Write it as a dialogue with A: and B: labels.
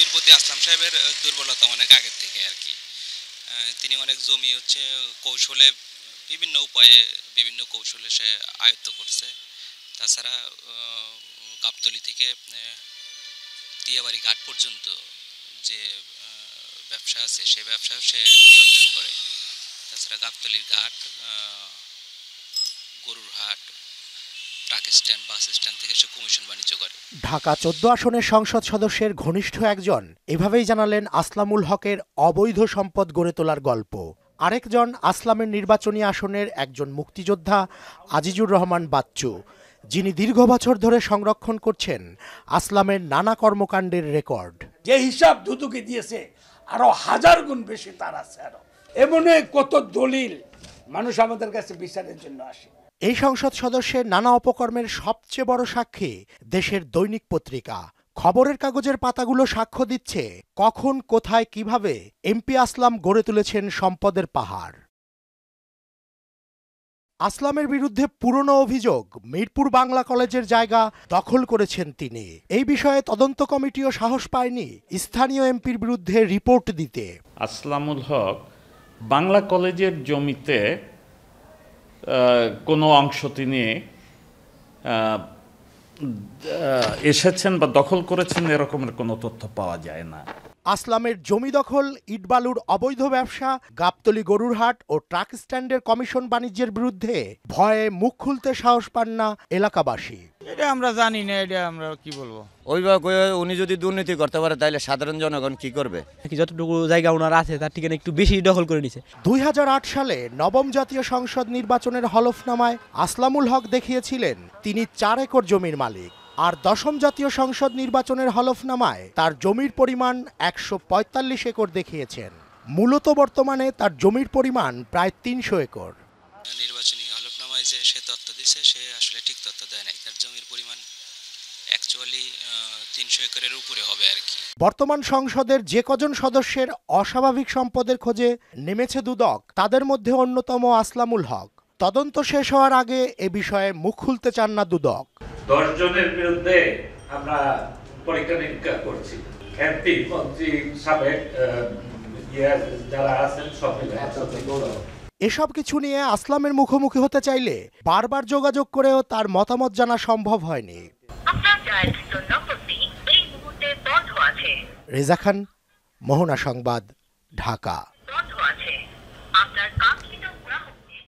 A: জমির প্রতি আসলাম সাহেবের দুর্বলতা অনেক আগের থেকে আর কি। তিনি অনেক জমি হচ্ছে কৌশলে বিভিন্ন উপায়ে বিভিন্ন কৌশলে সে আয়ত্ত করছে। তাছাড়া গাবতলী থেকে দিয়াবাড়ি ঘাট পর্যন্ত যে ব্যবসা আছে সে ব্যবসা সে নিয়ন্ত্রণ করে। তাছাড়া গাবতলীর ঘাট, গরুর হাট, ট্রাক স্ট্যান্ড, বাস স্ট্যান্ড থেকে সে কমিশন বাণিজ্য করে।
B: ঢাকা ১৪ আসনের সংসদ সদস্যের ঘনিষ্ঠ একজন এভাবেই জানালেন আসলামুল হকের অবৈধ সম্পদ গড়ে তোলার গল্প। আরেকজন আসলামের নির্বাচনী আসনের একজন মুক্তিযোদ্ধা আজিজুর রহমান বাচ্চু, যিনি দীর্ঘ বছর ধরে সংরক্ষণ করছেন আসলামের নানা কর্মকাণ্ডের রেকর্ড।
C: যে হিসাব দুদুকে দিয়েছে আরো হাজার গুণ বেশি তার আছে। আরো এমন কত দলিল মানুষ আমাদের কাছে বিচারের জন্য আসে।
B: এই সংসদ সদস্যের নানা অপকর্মের সবচেয়ে বড় সাক্ষী দেশের দৈনিক পত্রিকা। খবরের কাগজের পাতাগুলো সাক্ষ্য দিচ্ছে কখন, কোথায়, কিভাবে এমপি আসলাম গড়ে তুলেছেন সম্পদের পাহাড়। আসলামের বিরুদ্ধে পুরনো অভিযোগ, মিরপুর বাংলা কলেজের জায়গা দখল করেছেন তিনি। এই বিষয়ে তদন্ত কমিটিও সাহস পায়নি স্থানীয় এমপির বিরুদ্ধে রিপোর্ট দিতে।
D: আসলামুল হক বাংলা কলেজের জমিতে কোনো অংশ তিনি এসেছেন বা দখল করেছেন এরকমের কোনো তথ্য পাওয়া যায় না।
B: আসলামের জমি দখল, ইটবালুর অবৈধ ব্যবসা, গাবতলী গরুর হাট ও ট্রাক স্ট্যান্ডের কমিশন বাণিজ্যের বিরুদ্ধে ভয়ে মুখ খুলতে সাহস পান না এলাকাবাসী।
E: এটা আমরা জানি না, এটা আমরা কি বলবো।
F: ওইভাবে উনি যদি দুর্নীতি করতে পারে তাহলে সাধারণ জনগণ কি করবে?
E: যতটুকু জায়গা ওনার আছে তার থেকে একটু বেশি দখল করে নিছে।
B: ২০০৮ সালে নবম জাতীয় সংসদ নির্বাচনের হলফনামায় আসলামুল হক দেখিয়েছিলেন তিনি ৪ একর জমির মালিক। আর দশম জাতীয় সংসদ নির্বাচনের হলফনামায় তার জমির পরিমাণ ১৪৫ একর দেখিয়েছেন। মূলত বর্তমানে তার জমির পরিমাণ প্রায় ৩০০ একর।
A: নির্বাচনী হলফনামায় যে সে তথ্য দিছে সে আসলে ঠিক তথ্য দেয় নাই। তার জমির পরিমাণ অ্যাকচুয়ালি ৩০০ একরের উপরে হবে আর কি।
B: বর্তমান সংসদের যে কজন সদস্যের অস্বাভাবিক সম্পদের খোঁজে নেমেছে দুদক, তাদের মধ্যে অন্যতম আসলামুল হক। তদন্ত শেষ হওয়ার আগে এ বিষয়ে মুখ খুলতে চান না দুদক।
G: ১০ জনের বিরুদ্ধে আমরা পরীক্ষা নিরীক্ষা করছি। এমপি, মন্ত্রী, সাবেক যারা আছেন সব মিলে।
B: এসব কিছু নিয়ে আসলামের মুখোমুখি হতে চাইলে বারবার যোগাযোগ করেও তার মতামত জানা সম্ভব হয়নি। রেজা খান, মোহনা সংবাদ, ঢাকা।